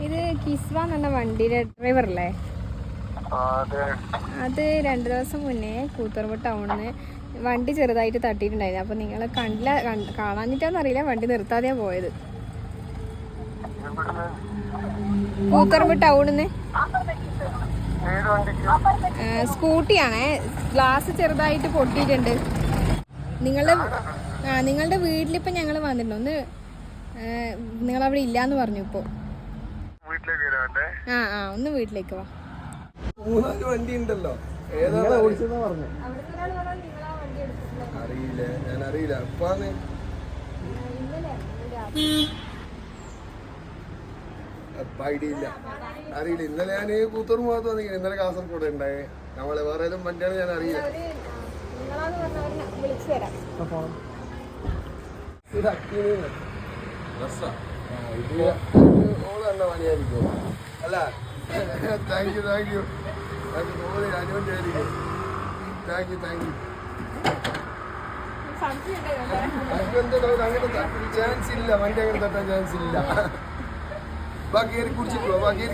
ഇത് കിസ്വ എന്ന് പറഞ്ഞ വണ്ടിയുടെ ഡ്രൈവർ അല്ലേ? അത് 2 ദിവസം മുന്നേ കൂത്തുറമ്പ് ടൗണിന്ന് വണ്ടി ചെറുതായിട്ട് തട്ടിയിട്ടുണ്ടായിരുന്നു. അപ്പോൾ നിങ്ങൾ കാണാഞ്ഞിട്ടാന്നറിയില്ല, വണ്ടി നിർത്താതെയാ പോയത്. കൂത്തുറമ്പ് ടൗണിന്ന് സ്കൂട്ടിയാണേ, ഗ്ലാസ് ചെറുതായിട്ട് പൊട്ടിയിട്ടുണ്ട്. നിങ്ങളുടെ വീട്ടിലിപ്പോൾ ഞങ്ങൾ വന്നിട്ടുണ്ട്. ഒന്ന് നിങ്ങളവിടെ ഇല്ലാന്ന് പറഞ്ഞു. ഇപ്പോൾ ഒന്ന് വീട്ടിലേക്ക് വാ. 3-4 വണ്ടി ഉണ്ടല്ലോ, അറിയില്ല, ഞാൻ അറിയില്ല. അപ്പാന്ന് ഐഡിയ അറിയില്ല. ഇന്നലെ ഞാൻ കൂത്തുറമ്പ് ഭാഗത്ത് വന്നിങ്ങനെ, ഇന്നലെ കാസർഗോഡ് ഉണ്ടായേ. നമ്മളെ വേറെ ഏതും വണ്ടിയാണ് ഞാൻ അറിയില്ല. ഓള് തന്നെ പണിയായിരിക്കും അല്ല? താങ്ക് യു അനുവദിയായിരിക്കും. താങ്ക് യു അങ്ങനെ ചാൻസ് ഇല്ല, വണ്ടി അങ്ങനെ തട്ടാൻ ചാൻസ് ഇല്ല. ബാക്കി കുടിച്ചിട്ടോ, ബാക്കി